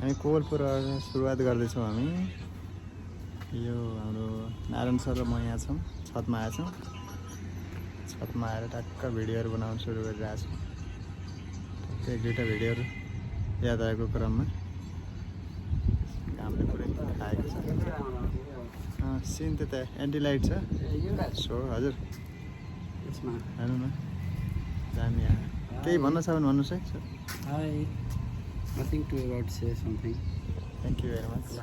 हामी कोवलपुर सुरुवात गर्दैछौँ। हामी यो हाम्रो नारायण सर र म यहाँ छौँ, छतमा आएछौँ। छतमा आएर टक्क भिडियोहरू बनाउन सुरु गरिरहेको छु। एक दुईवटा भिडियोहरू याद आएको क्रममा कामले पुरै खाएको छ। सिन त्यता एन्टी लाइट छ सो हजुर हेर्नु न दामी आयो। केही भन्न छ भने भन्नुहोस् है sir. Nothing to about say something. Thank you very much.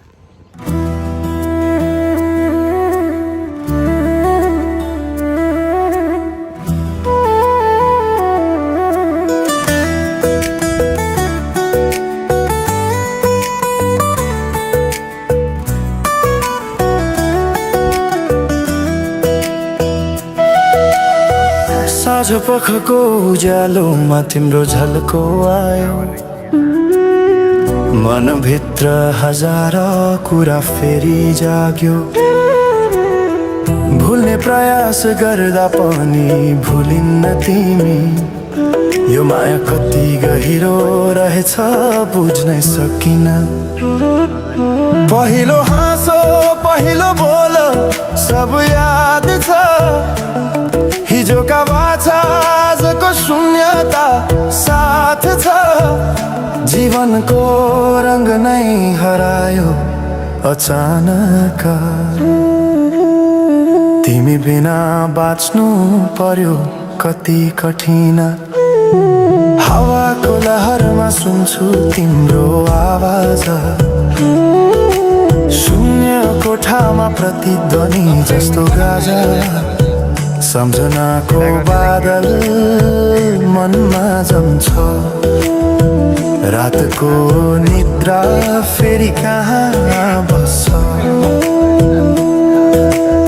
साँझ पखको उज्यालोमा तिम्रो झल्को आयो, मनभित्र हजार कुरा फेरि जाग्यो। भुल्ने प्रयास गर्दा पनि भुलिन्न तिमी, यो माया कति गहिरो रहेछ बुझ्नै सकिन। पहिलो हाँसो पहिलो बोल सब याद छ, हिजोका बाछा आजको शून्यता साथ छ। जीवनको रंग नै हरायो अचानक, तिमी बिना बाँच्नु पर्यो कति कठिन। हावाको लहरमा सुन्छु तिम्रो आवाज, शून्य कोठामा प्रतिध्वनि जस्तो गाजा। सम्झनाको बादल मनमा जम्छ, रातको निद्रा फेरि कहाँ बस्छ।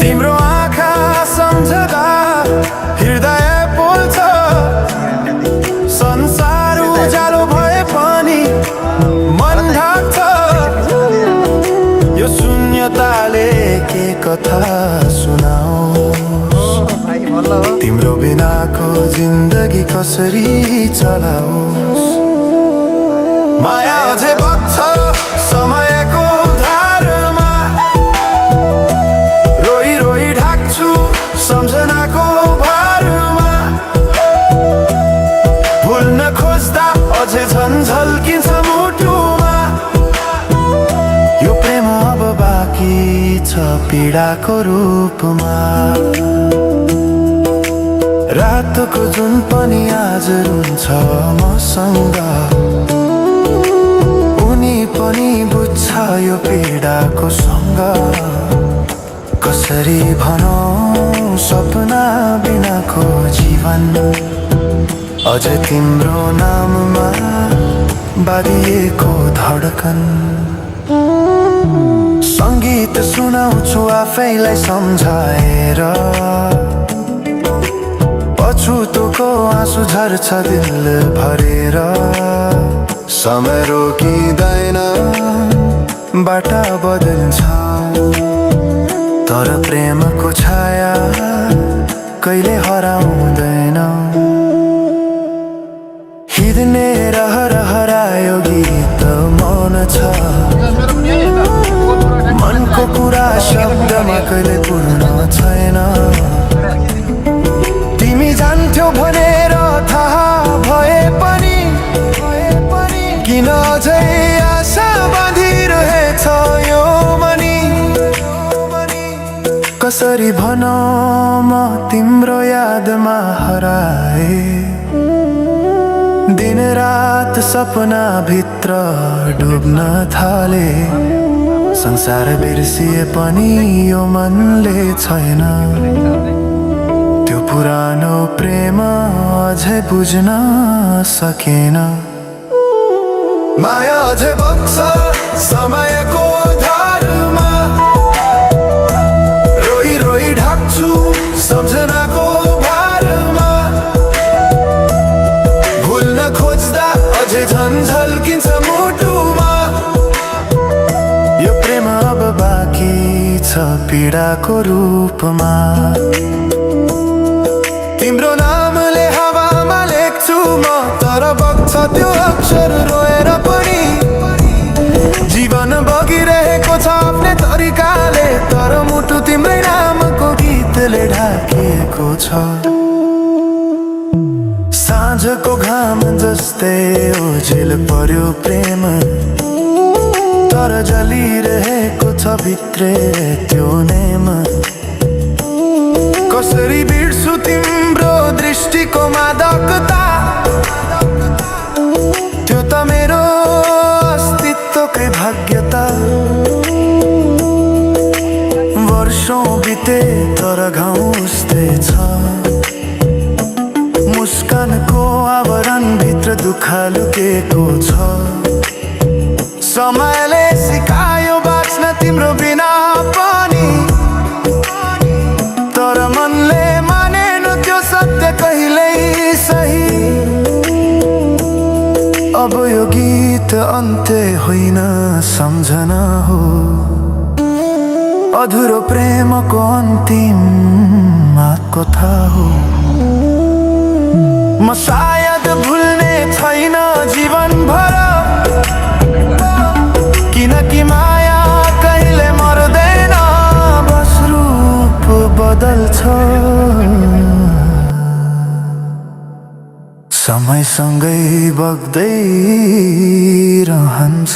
तिम्रो आँखा सम्झदा हृदय पोल्छ, संसार उज्यालो भए पनि मन ढाक्छ। यो शून्यताले के कथा सुनाओस्, तिम्रो बिनाको जिन्दगी कसरी चलाओस्। माया अझै बग्छ समयको धारमा, रोई रोई ढाक्छु सम्झनाको भारमा। भुल्न खोज्दा अझै झन् झल्किन्छ मुटुमा, यो प्रेम अब बाँकी छ पीडाको रूपमा। रातको जुन पनि आज रुन्छ मसँग, उनी पनि बुझ्छ यो पीडाको सँग। कसरी भनौं सपना बिनाको जीवन, अझै तिम्रो नाममा बाँधिएको धडकन। सङ्गीत सुनाउँछु आफैलाई सम्झाएर, पछुतोको आँसु झर्छ दिल भरेर। समय रोकिँदैन बाटा बदल्छ, तर प्रेमको छाया कहिले हराउँदैन। हिँड्ने रहर हरायो गीत मौन छ, मनको कुरा शब्दमा कहिले पूर्ण छैन। तिमी जान्थ्यौ भनेर थाहा भए पनि किन अझै आशा बाँधिरहेछ यो मनी। कसरी भनौं म तिम्रो यादमा हराए, दिन रात सपना भित्र डुब्न थाले। संसार बिर्सिए पनि यो मनले छैन, त्यो पुरानो प्रेम अझै बुझ्न सकेन। माया अझै बग्छ समयको धारमा, रोई रोई ढाक्छु सम्झनाको भारमा। भुल्न खोज्दा अझै झन् झल्किन्छ मुटुमा, यो प्रेम अब बाँकी छ पीडाको रूपमा। तिम्रो नामले हावामा लेख्छु म, तर बग्छ त्यो अक्षर रोएर पनि। छ। साँझको घाम जस्तै ओझेल पर्यो प्रेम, तर जलिरहेको छ भित्रै त्यो नेम। कसरी बिर्सु तिम्रो दृष्टिको मादकता, त्यो त मेरो अस्तित्वकै भाग्यता। वर्षौं बिते तर घाउ उस्तै छ, मुस्कानको आवरण भित्र दुःख लुकेको छ। समयले सिकायो बाँच्न तिम्रो बिना पनि, तर मनले मानेन त्यो सत्य कहिल्यै सही। अब यो गीत अन्त्य होइन सम्झना हो, अधुरो प्रेमको अन्तिम कथा हो। म सायद भुल्ने छैन जीवनभर, किनकि माया कहिले मर्दैन, बस रूप बदल्छ। समयसँगै बग्दै रहन्छ।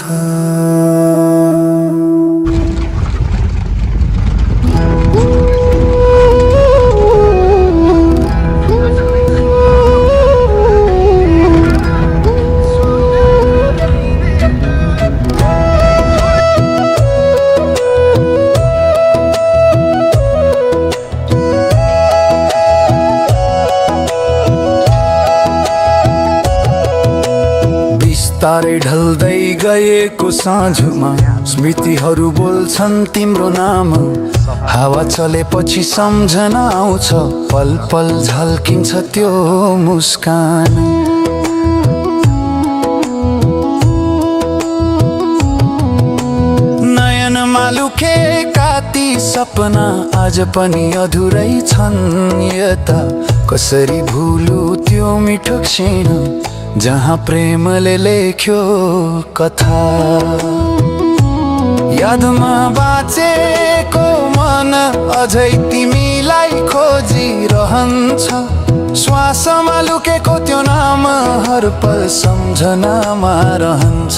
तारै ढल्दै गएको साँझमा स्मृतिहरू बोल्छन् तिम्रो नाम। हावा चलेपछि सम्झना आउँछ, पल पल झल्किन्छ त्यो मुस्कान। नयनमा लुकेका ती सपना आज पनि अधुरै छन्। यता कसरी भुलु त्यो मिठो क्षण, जहाँ प्रेमले लेख्यो कथा। यादमा बाँचेको मन अझै तिमीलाई खोजिरहन्छ। श्वासमा लुकेको त्यो नाम हर पल सम्झनामा रहन्छ।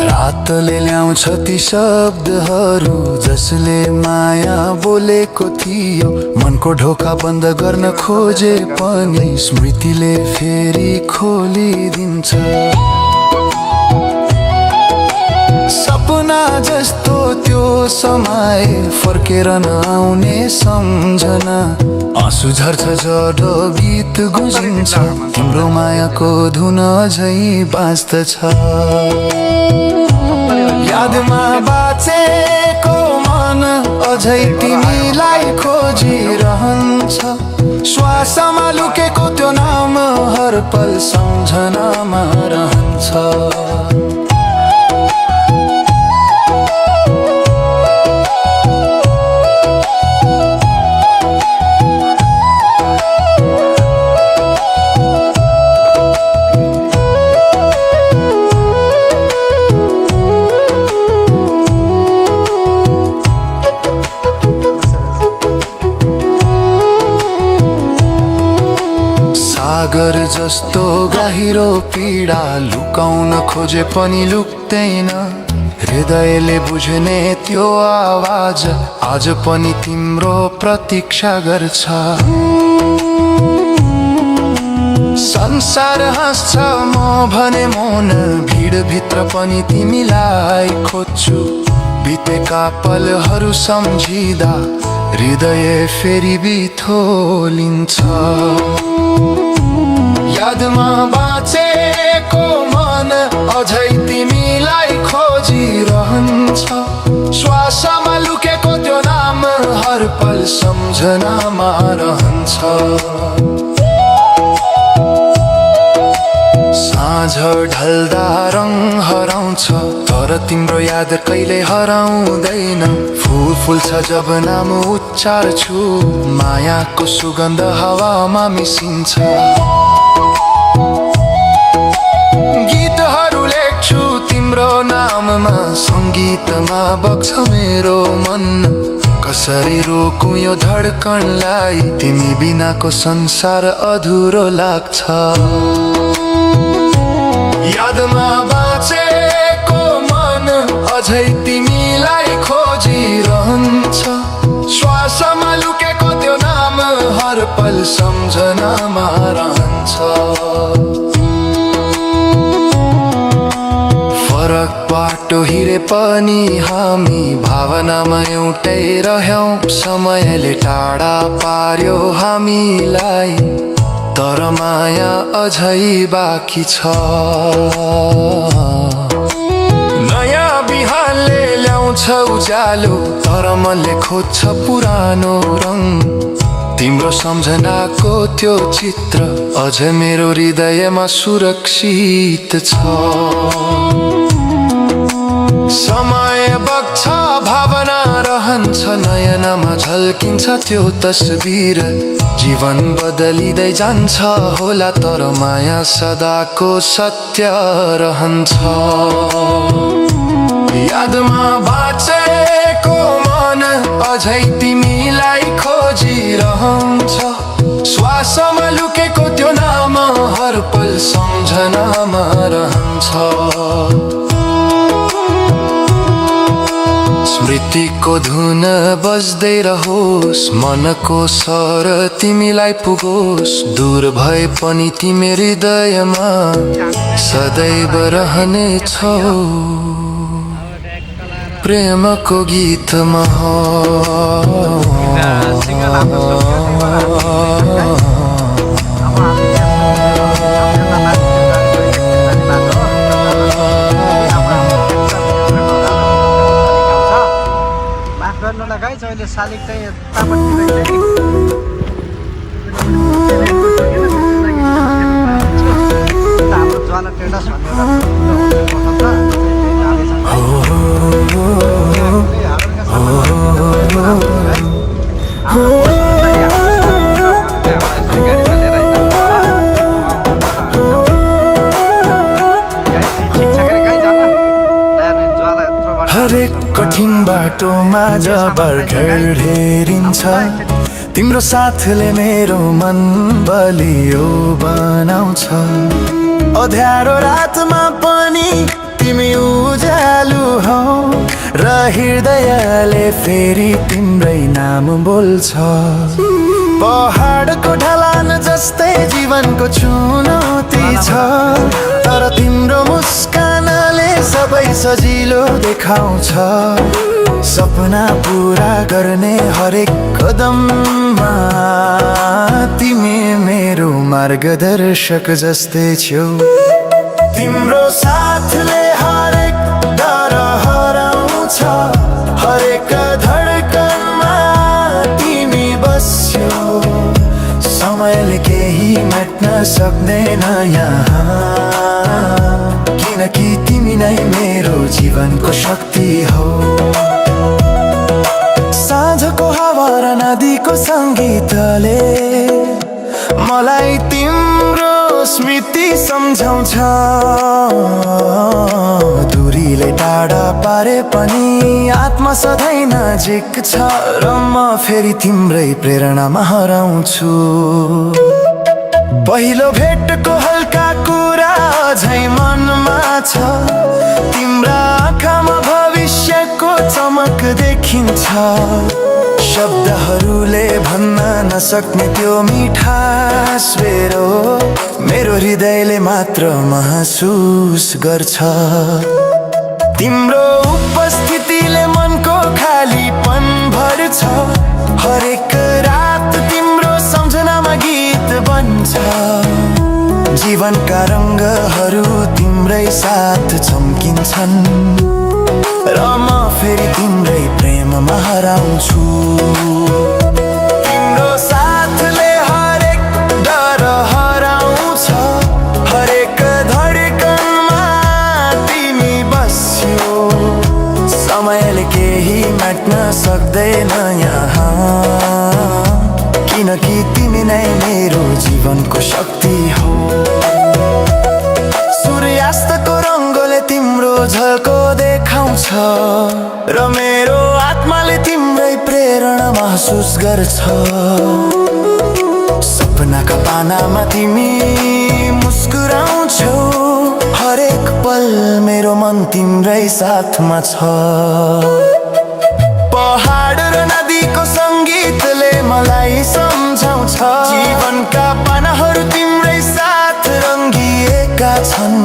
रातले ल्याउँछ ती शब्दहरू जसले माया बोलेको थियो। मनको ढोका बन्द गर्न खोजे पनि स्मृतिले फेरि खोलिदिन्छ। सपना जस्तो त्यो समय फर्केर नआउने सम्झना। आँसु झर्छ जब गीत गुन्जिन्छ, तिम्रो मायाको धुन अझै बाँच्दछ। यादमा बाँचेको मन अझै तिमीलाई खोजिरहन्छ। श्वासमा लुकेको त्यो नाम हर पल सम्झनामा रहन्छ। सागर जस्तो गहिरो पीडा लुकाउन खोजे पनि लुक्दैन। हृदयले बुझ्ने त्यो आवाज आज पनि तिम्रो प्रतीक्षा गर्छ। संसार हाँस्छ म भने मौन, भिडभित्र पनि तिमीलाई खोज्छु। बितेका पलहरू सम्झिँदा हृदय फेरि बिथोलिन्छ। यादमा बाँचेको मन अझै तिमीलाई खोजिरहन्छ। श्वासमा लुकेको त्यो नाम हर पल सम्झनामा रहन्छ। साँझ ढल्दा रङ हराउँछ, तर तिम्रो याद कहिले हराउँदैन। फुल फुल्छ जब नाम उच्चार्छु, मायाको सुगन्ध हावामा मिसिन्छ। गीतहरू लेख्छु तिम्रो नाममा, सङ्गीतमा बग्छ मेरो मन। कसरी रोकौं यो धड्कनलाई, तिमी बिनाको संसार अधुरो लाग्छ। यादमा बाँचेको मन अझै तिमीलाई खोजिरहन्छ। श्वासमा लुकेको त्यो नाम हर पल सम्झनामा रहन्छ। फरक बाटो हिँडे पनि हामी भावनामा एउटै रह्यौं। समयले टाढा पार्यो हामीलाई, तर माया अझै बाँकी छ। नयाँ बिहानले ल्याउँछ उज्यालो, तर मनले खोज्छ पुरानो रङ। तिम्रो सम्झनाको त्यो चित्र अझ मेरो हृदयमा सुरक्षित छ। समय बग्छ भावना रहन्छ, नयनमा झल्किन्छ त्यो तस्बिर। जीवन बदलिँदै जान्छ होला, तर माया सदाको सत्य रहन्छ। यादमा बाँचेको मन अझै तिमीलाई खोजिरहन्छ। श्वासमा लुकेको त्यो नाम हर पल सम्झनामा रहन्छ। स्मृतिको धुन बज्दै रहोस्, मनको स्वर तिमीलाई पुगोस्। दूर भए पनि तिमी हृदयमा सदैव रहनेछौ। प्रेमको गीतमा शालिक चाहिँ यतापट्टि हाम्रो ज्वाला टेडस हरेक कठिन बाटोमा जब हेरिन्छ, तिम्रो साथले मेरो मन बलियो बनाउँछ। अँध्यारो रातमा पनि तिमी उज्यालो हौ, र हृदयले फेरि तिम्रै नाम बोल्छ। पहाडको ढलान जस्तै जीवनको चुनौती छ, तर तिम्रो मुस्कानले सबै सजिलो देखाउँछ। सपना पुरा गर्ने हरेक कदममा तिमी मेरो मार्गदर्शक जस्तै छौ। तिम्रो साथले हरेक डर हराउँछ, हरेक धड्कनमा तिमी बस्यौ। समयले केही मेट्न सक्दैन यहाँ, किनकि तिमी नै मेरो जीवनको शक्ति हौ। साँझको हावा र नदीको सङ्गीतले मलाई तिम्रो स्मृति सम्झाउँछ। दूरीले टाढा पारे पनि आत्मा सधैँ नजिक छ, र म फेरि तिम्रै प्रेरणामा हराउँछु। पहिलो भेटको हल्का कुरा अझै मनमा छ, तिम्रा आँखामा भविष्यको चमक देखिन्छ। शब्दहरूले भन्न नसक्ने त्यो मिठास मेरो हृदयले मात्र महसुस गर्छ। तिम्रो उपस्थितिले मनको खालीपन भर्छ, हरेक रात तिम्रो सम्झनामा गीत बन्छ। जीवनका रङ्गहरू तिम्रै साथ चम्किन्छन्, र म फेरि तिम्रै प्रेममा हराउँछु। तिम्रो साथले हरेक डर हराउँछ, हरेक धड्कनमा तिमी बस्यौ। समयले केही मेट्न सक्दैन यहाँ, किनकि तिमी नै मेरो जीवनको शक्ति हो। सूर्यास्तको रङ्गले तिम्रो झल्को देखाउँछ, र मेरो आत्माले तिम्रै प्रेरणा महसुस गर्छ सपनाका पानामा तिमी मुस्कुराउँछौ हरेक पल मेरो मन तिम्रै साथमा छ पहाड र नदीको सङ्गीतले मलाई सम्झाउँछ जीवनका पानाहरू तिम्रै साथ रङ्गिएका छन्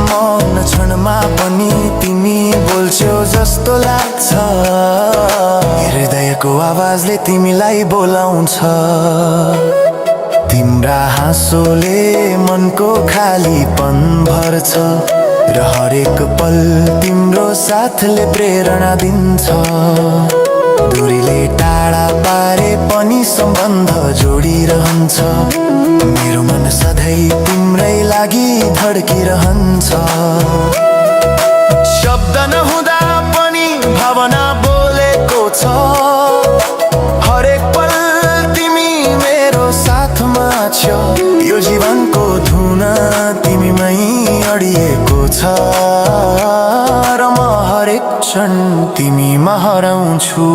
मौन क्षणमा पनि तिमी बोल्छौ जस्तो लाग्छ हृदयको आवाजले तिमीलाई बोलाउँछ तिम्रा हाँसोले मनको खालीपन भर्छ र हरेक पल तिम्रो साथले प्रेरणा दिन्छ दूरीले टाढा पारे पनि सम्बन्ध जोडिरहन्छ मेरो मन सधैँ तिम्रै लागि धड्किरहन्छ शब्द नहुँदा पनि भावना बोलेको छ हरेक पल तिमी मेरो साथमा छौ यो जीवनको धुन तिमीमै अडिएको छ र म हरेक क्षण तिमीमा हराउँछु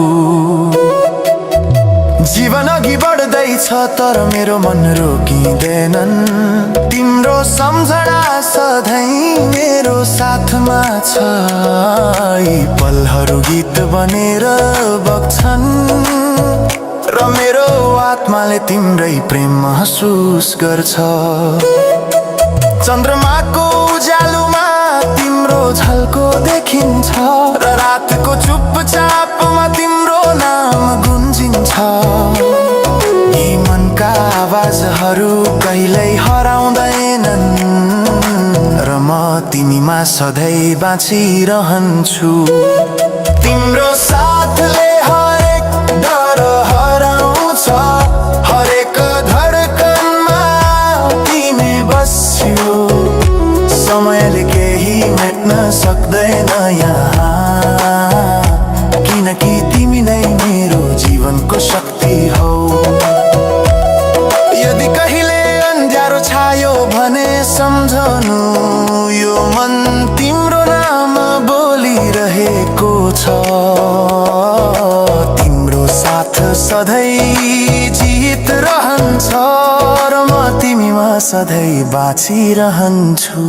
जीवन अघि बढ्दैछ तर मेरो मन रोकिँदैनन् तिम्रो सम्झना सधैँ मेरो साथमा छ यी पलहरू गीत बनेर बग्छन् र मेरो आत्माले तिम्रै प्रेम महसुस गर्छ चन्द्रमाको उज्यालोमा तिम्रो झल्को देखिन्छ र रातको चुपचापमा तिम्रो नाम गुन्जिन्छ यी मनका आवाजहरू कहिल्यै हराउँदैनन् र म तिमीमा सधैँ बाँचिरहन्छु तिम्रो साथले हरेक डर हराउँछ हरेक धडकनमा तिमी बस्छौ समयले केही मेट्न सक्दैन यहाँ किनकि तिमी नै मेरो जीवनको शक्ति हौ यदि कहिले अन्ध्यारो छायो भने सम्झनु यो मन तिम्रो नाम बोलिरहेको छ तिम्रो साथ सधैँ जित रहन्छ र म तिमीमा सधैँ बाँचिरहन्छु